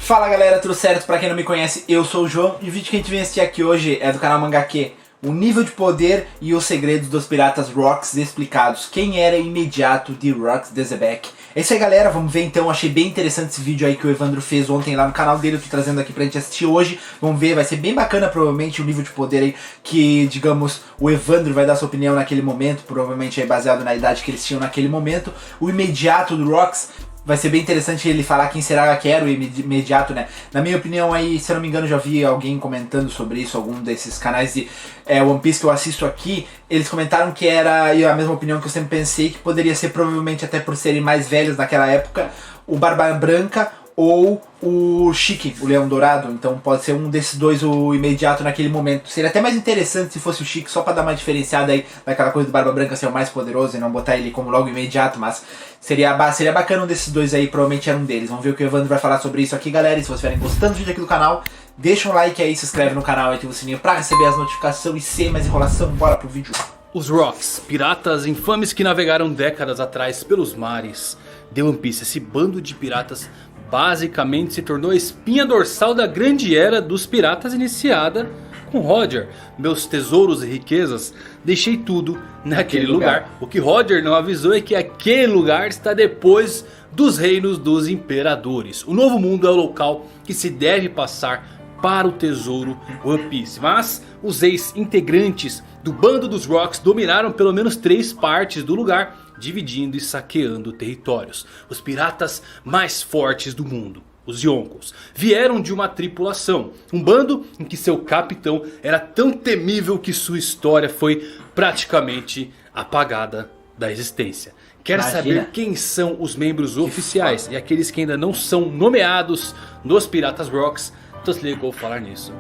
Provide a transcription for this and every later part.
Fala galera, tudo certo? Pra quem não me conhece, eu sou o João e o vídeo que a gente vem assistir aqui hoje é do canal Mangaque. O nível de poder e os segredos dos piratas Rocks explicados. Quem era imediato de Rocks de Zebek. É isso aí galera, vamos ver então. Achei bem interessante esse vídeo aí que o Evandro fez ontem lá no canal dele. Eu tô trazendo aqui pra gente assistir hoje. Vamos ver, vai ser bem bacana provavelmente o nível de poder aí que, digamos, o Evandro vai dar sua opinião naquele momento. Provavelmente é baseado na idade que eles tinham naquele momento. O imediato do Rocks. Vai ser bem interessante ele falar quem será que era o imediato, né? Na minha opinião aí, se eu não me engano, já vi alguém comentando sobre isso, algum desses canais de One Piece que eu assisto aqui. Eles comentaram que era, e a mesma opinião que eu sempre pensei, que poderia ser provavelmente até por serem mais velhos naquela época, o Barba Branca ou o Chique, o Leão Dourado. Então pode ser um desses dois o imediato naquele momento. Seria até mais interessante se fosse o Chique, só pra dar uma diferenciada aí daquela coisa do Barba Branca ser o mais poderoso e não botar ele como logo imediato, mas seria bacana um desses dois aí, provavelmente era um deles. Vamos ver o que o Evandro vai falar sobre isso aqui, galera. E se vocês estiverem gostando do vídeo aqui do canal, deixa um like aí, se inscreve no canal e ativa o sininho pra receber as notificações. E sem mais enrolação, bora pro vídeo. Os Rocks, piratas infames que navegaram décadas atrás pelos mares de One Piece. Esse bando de piratas basicamente se tornou a espinha dorsal da grande era dos piratas iniciada com Roger. Meus tesouros e riquezas, deixei tudo naquele lugar. O que Roger não avisou é que aquele lugar está depois dos reinos dos imperadores. O novo mundo é o local que se deve passar para o tesouro One Piece. Mas os ex-integrantes do bando dos Rocks dominaram pelo menos 3 partes do lugar, dividindo e saqueando territórios. Os piratas mais fortes do mundo, os Yonkos, vieram de uma tripulação. Um bando em que seu capitão era tão temível que sua história foi praticamente apagada da existência. Quer saber quem são os membros oficiais e aqueles que ainda não são nomeados nos Piratas Rocks? Então se liga que eu vou falar nisso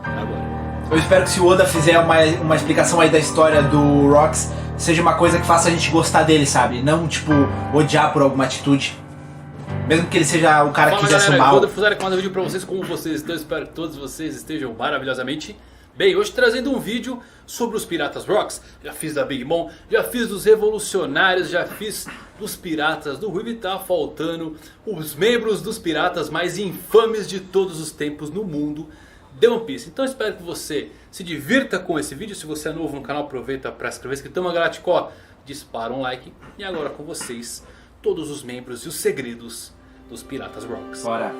agora. Eu espero que se o Oda fizer uma explicação aí da história do Rocks, seja uma coisa que faça a gente gostar dele, sabe? Não, tipo, odiar por alguma atitude. Mesmo que ele seja o cara que quisesse o mal. Eu vou fazer mais um vídeo pra vocês como vocês estão. Espero que todos vocês estejam maravilhosamente bem. Hoje trazendo um vídeo sobre os Piratas Rocks. Já fiz da Big Mom, já fiz dos Revolucionários, já fiz dos Piratas do Ruby. Tá faltando os membros dos piratas mais infames de todos os tempos no mundo de One Piece. Então espero que você se divirta com esse vídeo. Se você é novo no canal, aproveita para se inscrever. Se tamo Galaticó, dispara um like. E agora com vocês, todos os membros e os segredos dos Piratas Rocks. Bora.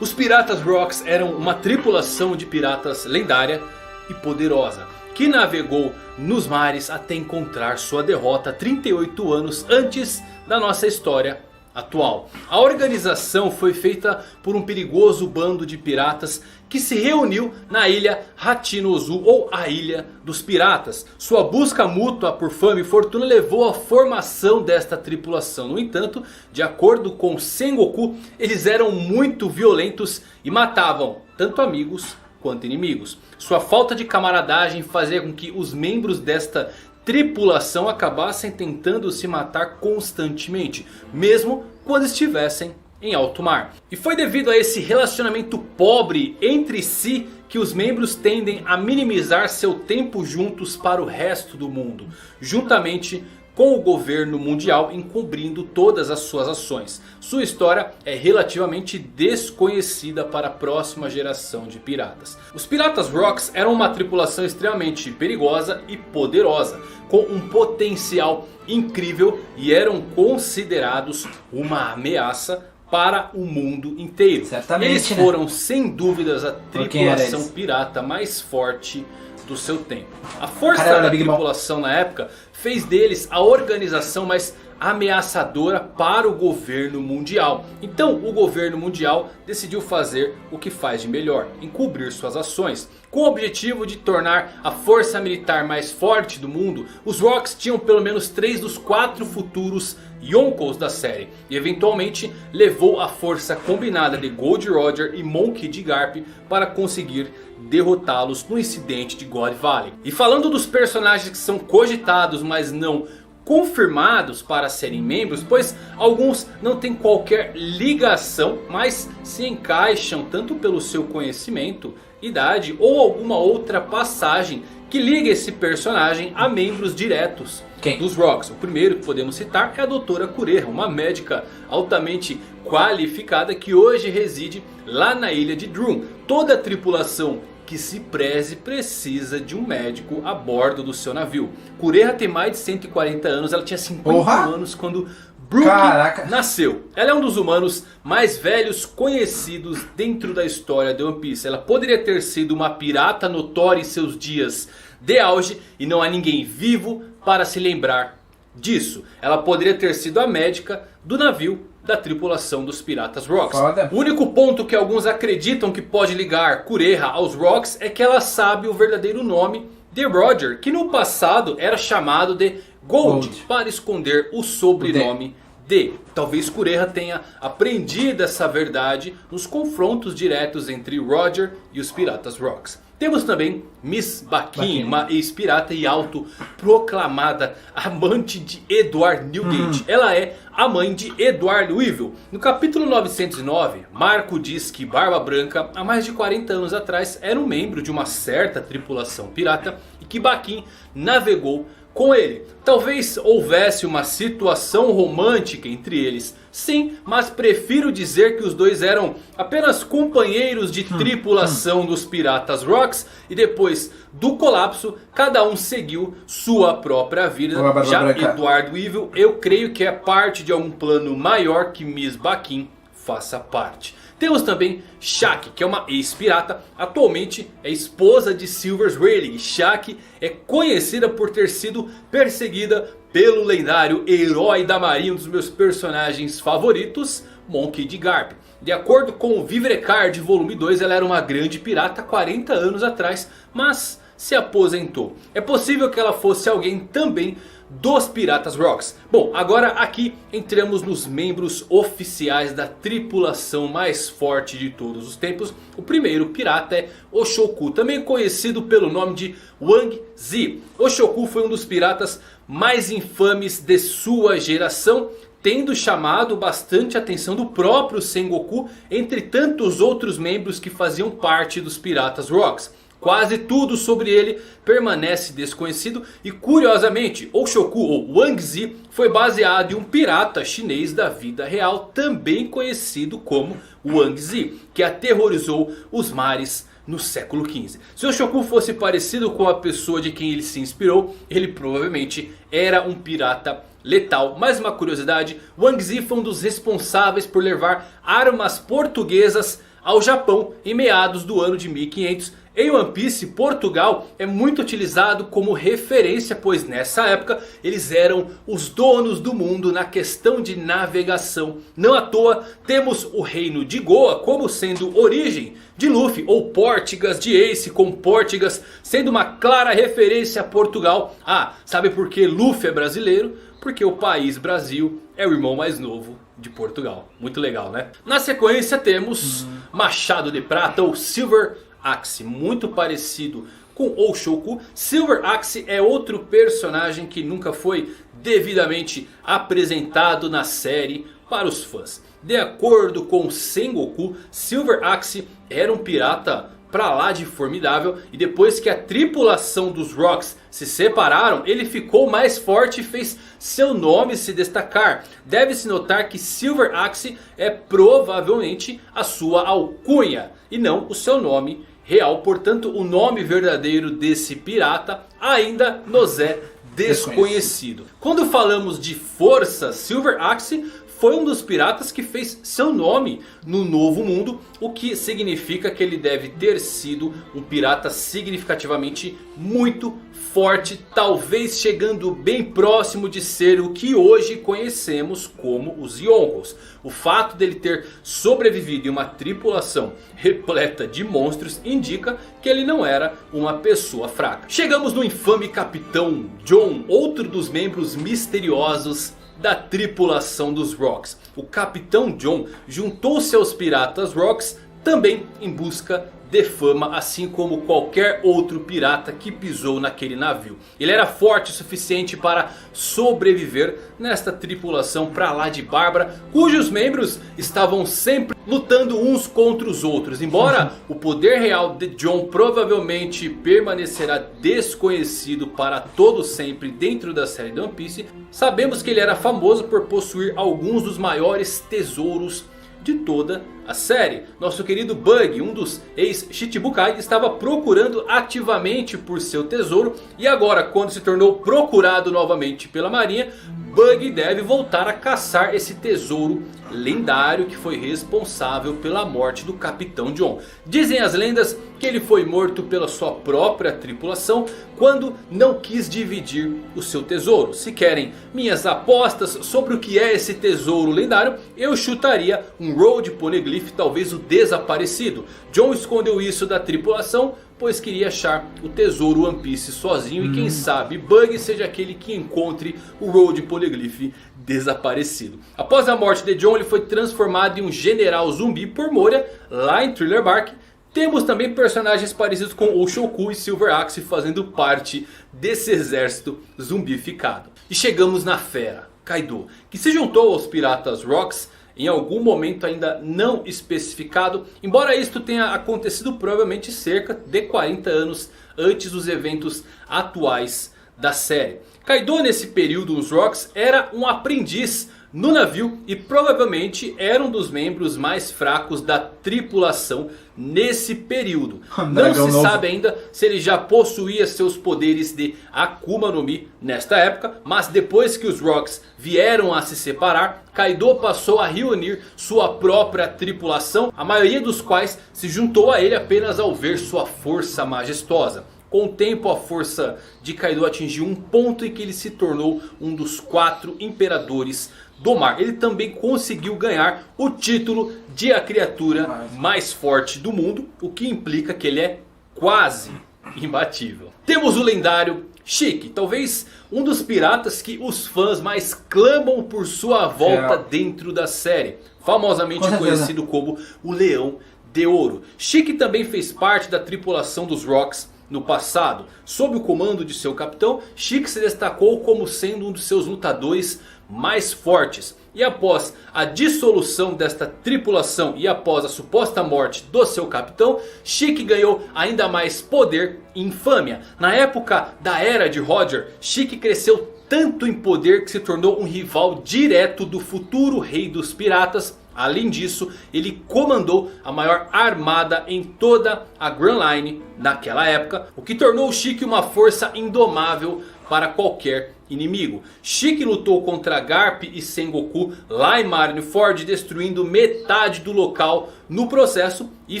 Os Piratas Rocks eram uma tripulação de piratas lendária e poderosa, que navegou nos mares até encontrar sua derrota 38 anos antes da nossa história atual. A organização foi feita por um perigoso bando de piratas que se reuniu na ilha Hachinozu, ou a Ilha dos Piratas. Sua busca mútua por fama e fortuna levou à formação desta tripulação. No entanto, de acordo com Sengoku, eles eram muito violentos e matavam tanto amigos quanto inimigos. Sua falta de camaradagem fazia com que os membros desta tripulação acabassem tentando se matar constantemente, mesmo quando estivessem em alto mar. E foi devido a esse relacionamento pobre entre si que os membros tendem a minimizar seu tempo juntos para o resto do mundo, juntamente com o governo mundial encobrindo todas as suas ações. Sua história é relativamente desconhecida para a próxima geração de piratas. Os Piratas Rocks eram uma tripulação extremamente perigosa e poderosa, com um potencial incrível e eram considerados uma ameaça para o mundo inteiro. Certamente, eles foram sem dúvidas a tripulação pirata mais forte do seu tempo. A força da tripulação na época fez deles a organização mais ameaçadora para o governo mundial. Então o governo mundial decidiu fazer o que faz de melhor: encobrir suas ações. Com o objetivo de tornar a força militar mais forte do mundo, os Rocks tinham pelo menos 3 dos 4 futuros Yonkos da série. E eventualmente levou a força combinada de Gold Roger e Monkey D. Garp para conseguir derrotá-los no incidente de God Valley. E falando dos personagens que são cogitados, mas não confirmados para serem membros, pois alguns não têm qualquer ligação, mas se encaixam tanto pelo seu conhecimento, idade ou alguma outra passagem que liga esse personagem a membros diretos dos Rocks. O primeiro que podemos citar é a Doutora Kureha, uma médica altamente qualificada que hoje reside lá na ilha de Droom. Toda a tripulação que se preze precisa de um médico a bordo do seu navio. Kureha tem mais de 140 anos, ela tinha 50 anos quando Brook nasceu. Ela é um dos humanos mais velhos conhecidos dentro da história de One Piece. Ela poderia ter sido uma pirata notória em seus dias de auge e não há ninguém vivo para se lembrar disso. Ela poderia ter sido a médica do navio da tripulação dos Piratas Rocks. O único ponto que alguns acreditam que pode ligar Kureha aos Rocks é que ela sabe o verdadeiro nome de Roger, que no passado era chamado de Gold. Para esconder o sobrenome D. Talvez Kureha tenha aprendido essa verdade nos confrontos diretos entre Roger e os Piratas Rocks. Temos também Miss Baquin, uma ex-pirata e autoproclamada amante de Edward Newgate. Ela é a mãe de Edward Weevil. No capítulo 909, Marco diz que Barba Branca, há mais de 40 anos atrás, era um membro de uma certa tripulação pirata e que Baquin navegou com ele. Talvez houvesse uma situação romântica entre eles. Sim, mas prefiro dizer que os dois eram apenas companheiros de tripulação dos Piratas Rocks. E depois do colapso, cada um seguiu sua própria vida. Já Edward Weevil, eu creio que é parte de algum plano maior que Miss Baquin faça parte. Temos também Shaq, que é uma ex-pirata, atualmente é esposa de Silvers Rayleigh. Shaq é conhecida por ter sido perseguida pelo lendário herói da marinha, um dos meus personagens favoritos, Monkey D. Garp. De acordo com o Vivre Card volume 2, ela era uma grande pirata 40 anos atrás, mas se aposentou. É possível que ela fosse alguém também dos Piratas Rocks. Bom, agora aqui entramos nos membros oficiais da tripulação mais forte de todos os tempos. O primeiro pirata é Oshoku, também conhecido pelo nome de Wang Zi. Oshoku foi um dos piratas mais infames de sua geração, tendo chamado bastante a atenção do próprio Sengoku, entre tantos outros membros que faziam parte dos Piratas Rocks. Quase tudo sobre ele permanece desconhecido e, curiosamente, Oshoku ou Wang Zi foi baseado em um pirata chinês da vida real, também conhecido como Wang Zi, que aterrorizou os mares no século XV. Se Oshoku fosse parecido com a pessoa de quem ele se inspirou, ele provavelmente era um pirata letal. Mais uma curiosidade, Wang Zi foi um dos responsáveis por levar armas portuguesas ao Japão em meados do ano de 1500. Em One Piece, Portugal é muito utilizado como referência, pois nessa época eles eram os donos do mundo na questão de navegação. Não à toa temos o reino de Goa como sendo origem de Luffy, ou Pórtigas de Ace, com Pórtigas sendo uma clara referência a Portugal. Ah, sabe por que Luffy é brasileiro? Porque o país Brasil é o irmão mais novo de Portugal. Muito legal, né? Na sequência temos Machado de Prata ou Silver Axe, muito parecido com Oshoku. Silver Axe é outro personagem que nunca foi devidamente apresentado na série para os fãs. De acordo com Sengoku, Silver Axe era um pirata pra lá de formidável, e depois que a tripulação dos Rocks se separaram, ele ficou mais forte e fez seu nome se destacar. Deve-se notar que Silver Axe é provavelmente a sua alcunha e não o seu nome real. Portanto, o nome verdadeiro desse pirata ainda nos é desconhecido. Quando falamos de força, Silver Axe foi um dos piratas que fez seu nome no Novo Mundo, o que significa que ele deve ter sido um pirata significativamente muito forte, talvez chegando bem próximo de ser o que hoje conhecemos como os Yonkos. O fato dele ter sobrevivido em uma tripulação repleta de monstros indica que ele não era uma pessoa fraca. Chegamos no infame Capitão John, outro dos membros misteriosos da tripulação dos Rocks. O Capitão John juntou-se aos Piratas Rocks também em busca de fama, assim como qualquer outro pirata que pisou naquele navio. Ele era forte o suficiente para sobreviver nesta tripulação pra lá de bárbara, cujos membros estavam sempre lutando uns contra os outros. Embora o poder real de Jon provavelmente permanecerá desconhecido para todo sempre dentro da série de One Piece, sabemos que ele era famoso por possuir alguns dos maiores tesouros de toda a série. Nosso querido Bug, um dos ex-Shichibukai, estava procurando ativamente por seu tesouro. E agora, quando se tornou procurado novamente pela marinha, Bug deve voltar a caçar esse tesouro lendário que foi responsável pela morte do Capitão Jon. Dizem as lendas que ele foi morto pela sua própria tripulação quando não quis dividir o seu tesouro. Se querem minhas apostas sobre o que é esse tesouro lendário, eu chutaria um Road Poneglyph, talvez o desaparecido. Jon escondeu isso da tripulação, pois queria achar o tesouro One Piece sozinho. E quem sabe Bug seja aquele que encontre o Road Poneglyph desaparecido. Após a morte de Jon, ele foi transformado em um general zumbi por Moria, lá em Thriller Bark. Temos também personagens parecidos com Oshoku e Silver Axe fazendo parte desse exército zumbificado. E chegamos na fera, Kaido, que se juntou aos Piratas Rocks em algum momento ainda não especificado. Embora isto tenha acontecido provavelmente cerca de 40 anos antes dos eventos atuais da série. Kaido, nesse período nos Rocks, era um aprendiz no navio e provavelmente era um dos membros mais fracos da tripulação nesse período. Não se sabe ainda se ele já possuía seus poderes de Akuma no Mi nesta época, mas depois que os Rocks vieram a se separar, Kaido passou a reunir sua própria tripulação, a maioria dos quais se juntou a ele apenas ao ver sua força majestosa. Com o tempo, a força de Kaido atingiu um ponto em que ele se tornou um dos 4 imperadores do mar. Ele também conseguiu ganhar o título de a criatura mais forte do mundo, o que implica que ele é quase imbatível. Temos o lendário Shiki, talvez um dos piratas que os fãs mais clamam por sua volta dentro da série, famosamente conhecido como o Leão de Ouro. Shiki também fez parte da tripulação dos Rocks no passado. Sob o comando de seu capitão, Shiki se destacou como sendo um dos seus lutadores mais fortes. E após a dissolução desta tripulação e após a suposta morte do seu capitão, Shiki ganhou ainda mais poder e infâmia. Na época da era de Roger, Shiki cresceu tanto em poder que se tornou um rival direto do futuro rei dos piratas. Além disso, ele comandou a maior armada em toda a Grand Line naquela época, o que tornou Shiki uma força indomável para qualquer inimigo. Shiki lutou contra Garp e Sengoku lá em Marineford, destruindo metade do local no processo e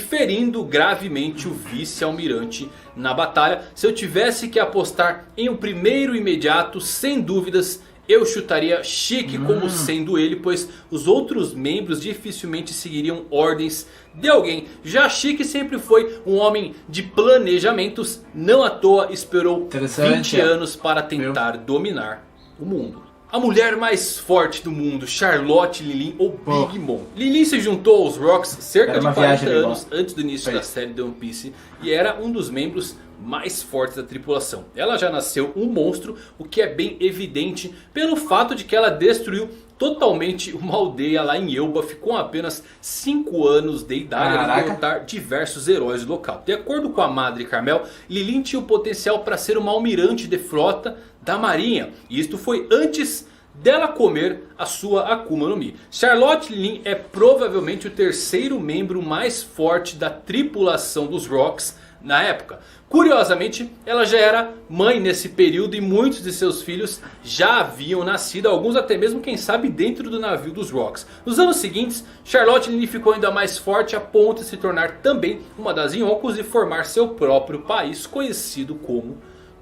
ferindo gravemente o vice-almirante na batalha. Se eu tivesse que apostar em um primeiro imediato, sem dúvidas, eu chutaria Shiki como sendo ele, pois os outros membros dificilmente seguiriam ordens de alguém. Já Shiki sempre foi um homem de planejamentos, não à toa esperou 20 anos para tentar dominar o mundo. A mulher mais forte do mundo, Charlotte Lilin ou Big Mom. Lilin se juntou aos Rocks cerca de 40 anos antes do início da série de One Piece e era um dos membros mais fortes da tripulação. Ela já nasceu um monstro, o que é bem evidente pelo fato de que ela destruiu totalmente uma aldeia lá em Elbaf com apenas 5 anos de idade, além de derrotar diversos heróis do local. De acordo com a Madre Carmel, Lilin tinha o potencial para ser uma almirante de frota da marinha, e isto foi antes dela comer a sua Akuma no Mi. Charlotte Lilin é provavelmente o terceiro membro mais forte da tripulação dos Rocks na época. Curiosamente, ela já era mãe nesse período e muitos de seus filhos já haviam nascido, alguns até mesmo, quem sabe, dentro do navio dos Rocks. Nos anos seguintes, Charlotte Lilin ficou ainda mais forte a ponto de se tornar também uma das Yonkos e formar seu próprio país, conhecido como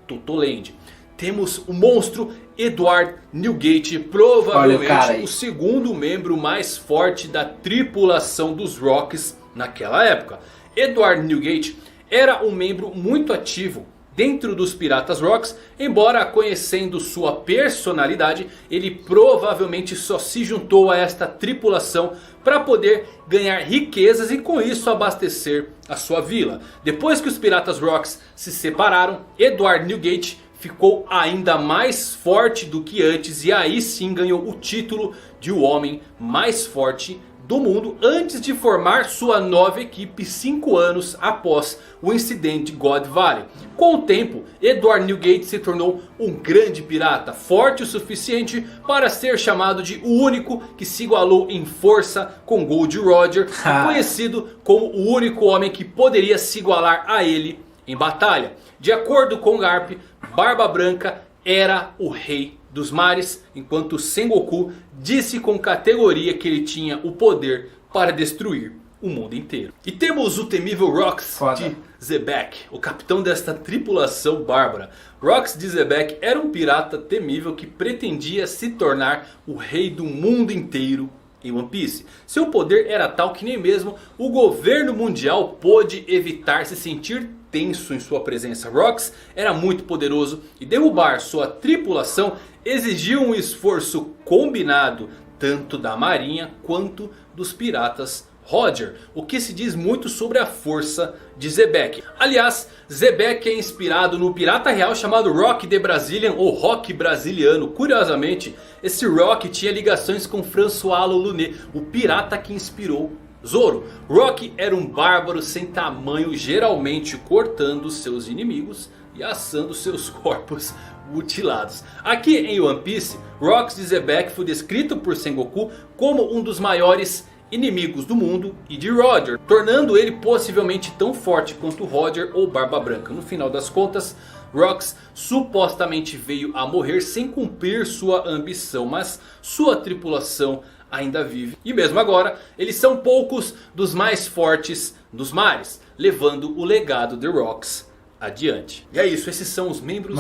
Totoland. Temos o monstro Edward Newgate, provavelmente o segundo membro mais forte da tripulação dos Rocks naquela época. Edward Newgate era um membro muito ativo dentro dos Piratas Rocks. Embora conhecendo sua personalidade, ele provavelmente só se juntou a esta tripulação para poder ganhar riquezas e com isso abastecer a sua vila. Depois que os Piratas Rocks se separaram, Edward Newgate ficou ainda mais forte do que antes e aí sim ganhou o título de o homem mais forte do mundo, antes de formar sua nova equipe 5 anos após o incidente de God Valley. Com o tempo, Edward Newgate se tornou um grande pirata, forte o suficiente para ser chamado de o único que se igualou em força com Gold Roger, e conhecido como o único homem que poderia se igualar a ele em batalha. De acordo com Garp, Barba Branca era o rei dos mares, enquanto Sengoku disse com categoria que ele tinha o poder para destruir o mundo inteiro. E temos o temível Rox de Xebec, o capitão desta tripulação bárbara. Rox de Xebec era um pirata temível que pretendia se tornar o rei do mundo inteiro em One Piece. Seu poder era tal que nem mesmo o governo mundial pôde evitar se sentir tenso em sua presença. Rox era muito poderoso e derrubar sua tripulação exigiu um esforço combinado tanto da marinha quanto dos piratas Roger, o que se diz muito sobre a força de Xebec. Aliás, Xebec é inspirado no pirata real chamado Rock the Brazilian ou Rock brasiliano. Curiosamente, esse Rock tinha ligações com François Lulunet, o pirata que inspirou Zoro. Rock era um bárbaro sem tamanho, geralmente cortando seus inimigos e assando seus corpos mutilados. Aqui em One Piece, Rox de Xebec foi descrito por Sengoku como um dos maiores inimigos do mundo e de Roger, tornando ele possivelmente tão forte quanto Roger ou Barba Branca. No final das contas, Rox supostamente veio a morrer sem cumprir sua ambição, mas sua tripulação ainda vive. E mesmo agora, eles são poucos dos mais fortes dos mares, levando o legado de Rox adiante. E é isso, esses são os membros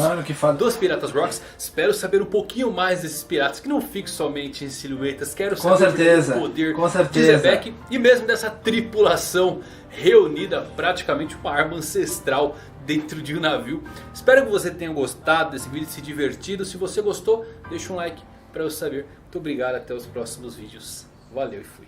dos Piratas Rocks. Espero saber um pouquinho mais desses piratas, que não fiquem somente em silhuetas. Quero saber o poder de Xebec e mesmo dessa tripulação reunida, praticamente uma arma ancestral dentro de um navio. Espero que você tenha gostado desse vídeo, se divertido. Se você gostou, deixa um like para eu saber. Muito obrigado, até os próximos vídeos. Valeu e fui.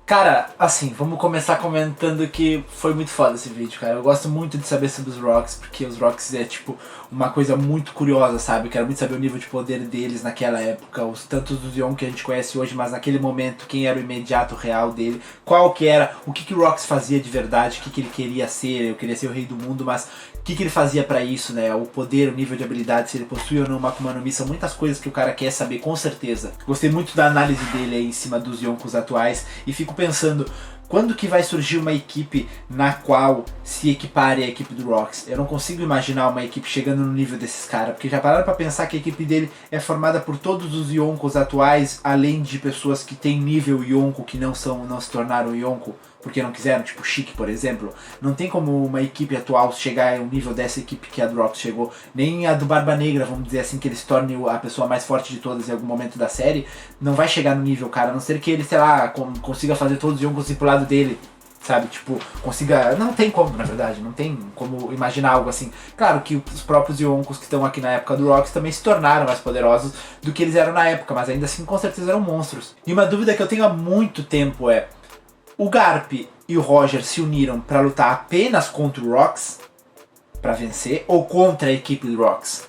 Cara, assim, vamos começar comentando que foi muito foda esse vídeo, cara. Eu gosto muito de saber sobre os Rocks, porque os Rocks é tipo uma coisa muito curiosa, sabe? Eu quero muito saber o nível de poder deles naquela época, os tantos dos Yon que a gente conhece hoje, mas naquele momento, quem era o imediato real dele, qual que era, o que o Rocks fazia de verdade, o que ele queria ser. Eu queria ser o rei do mundo, mas o que ele fazia pra isso, né? O poder, o nível de habilidade, se ele possui ou não uma Akuma no Mi, são muitas coisas que o cara quer saber, com certeza. Gostei muito da análise dele aí em cima dos Yonkos atuais e fico pensando, quando que vai surgir uma equipe na qual se equipare a equipe do Rox? Eu não consigo imaginar uma equipe chegando no nível desses caras, porque já pararam pra pensar que a equipe dele é formada por todos os Yonkos atuais, além de pessoas que têm nível Yonko que não se tornaram Yonko porque não quiseram, tipo Chique, por exemplo. Não tem como uma equipe atual chegar ao nível dessa equipe que a do Rox chegou, nem a do Barba Negra, vamos dizer assim, que ele se torne a pessoa mais forte de todas em algum momento da série. Não vai chegar no nível, cara, a não ser que ele, sei lá, consiga fazer todos os Yonkos ir pro lado dele, sabe, tipo, consiga... Não tem como, na verdade, não tem como imaginar algo assim. Claro que os próprios Yonkos que estão aqui na época do Rox também se tornaram mais poderosos do que eles eram na época, mas ainda assim com certeza eram monstros. E uma dúvida que eu tenho há muito tempo é: o Garp e o Roger se uniram para lutar apenas contra o Rox, para vencer, ou contra a equipe do Rox?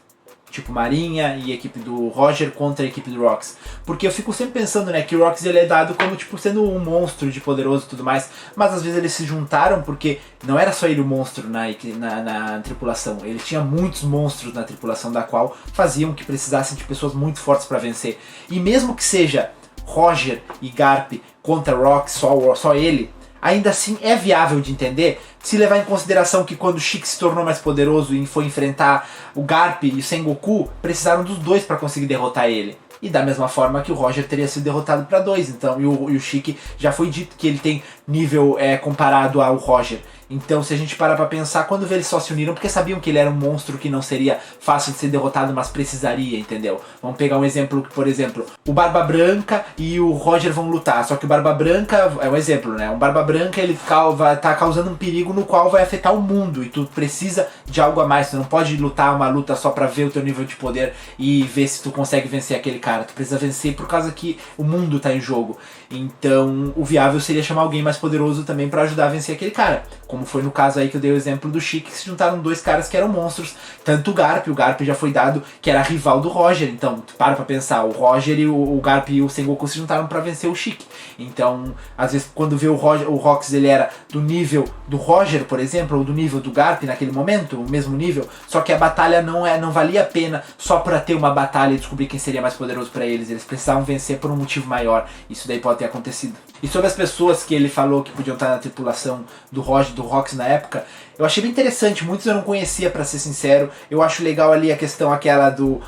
Tipo Marinha e a equipe do Roger contra a equipe do Rox. Porque eu fico sempre pensando, né, que o Rox ele é dado como tipo sendo um monstro de poderoso e tudo mais, mas às vezes eles se juntaram porque não era só ele o monstro na tripulação. Ele tinha muitos monstros na tripulação, da qual faziam que precisassem de pessoas muito fortes para vencer. E mesmo que seja Roger e Garp contra Rox, só ele, ainda assim é viável de entender, se levar em consideração que quando o Chique se tornou mais poderoso e foi enfrentar o Garp e o Sengoku, precisaram dos dois para conseguir derrotar ele. E da mesma forma que o Roger teria sido derrotado para 2, então, e o Chique já foi dito que ele tem nível comparado ao Roger. Então se a gente parar pra pensar, quando vê eles só se uniram porque sabiam que ele era um monstro que não seria fácil de ser derrotado, mas precisaria, entendeu? Vamos pegar um exemplo, por exemplo, o Barba Branca e o Roger vão lutar, só que o Barba Branca, é um exemplo, né? Um Barba Branca, ele vai tá causando um perigo no qual vai afetar o mundo, e tu precisa de algo a mais, tu não pode lutar uma luta só pra ver o teu nível de poder e ver se tu consegue vencer aquele cara, tu precisa vencer por causa que o mundo tá em jogo. Então o viável seria chamar alguém mais poderoso também pra ajudar a vencer aquele cara, como foi no caso aí que eu dei o exemplo do Chique, que se juntaram dois caras que eram monstros, tanto o Garp já foi dado que era rival do Roger, então tu para pra pensar, o Roger e o Garp e o Sengoku se juntaram pra vencer o Chique. Então às vezes quando vê o Rox, ele era do nível do Roger, por exemplo, ou do nível do Garp naquele momento, o mesmo nível, só que a batalha não valia a pena só pra ter uma batalha e descobrir quem seria mais poderoso pra eles precisavam vencer por um motivo maior, isso daí pode ter acontecido. E sobre as pessoas que ele falou que podiam estar na tripulação do Roger, do Rox na época, eu achei bem interessante, muitos eu não conhecia, pra ser sincero. Eu acho legal ali a questão aquela de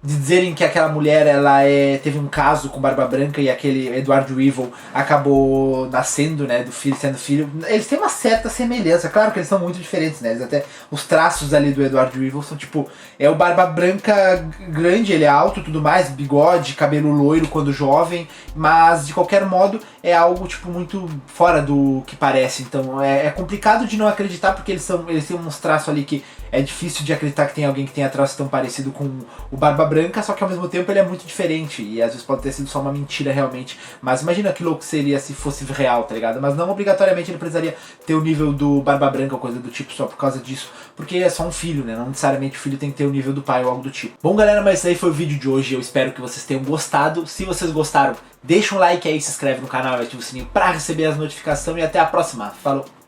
dizerem que aquela mulher teve um caso com Barba Branca e aquele Eduardo Evil acabou nascendo, né, do filho, sendo filho. Eles têm uma certa semelhança, claro que eles são muito diferentes, né, até os traços ali do Eduardo Evil são tipo, é o Barba Branca grande, ele é alto e tudo mais, bigode, cabelo loiro quando jovem, mas de qualquer modo é algo tipo muito fora do que parece, então é complicado de não acreditar porque eles têm uns traços ali que é difícil de acreditar que tem alguém que tenha traço tão parecido com o Barba Branca, só que ao mesmo tempo ele é muito diferente e às vezes pode ter sido só uma mentira realmente, mas imagina que louco seria se fosse real, tá ligado? Mas não obrigatoriamente ele precisaria ter o nível do Barba Branca ou coisa do tipo só por causa disso, porque é só um filho, né? Não necessariamente o filho tem que ter o nível do pai ou algo do tipo. Bom galera, mas esse aí foi o vídeo de hoje, eu espero que vocês tenham gostado. Se vocês gostaram, deixa um like aí, se inscreve no canal e ativa o sininho pra receber as notificações e até a próxima. Falou!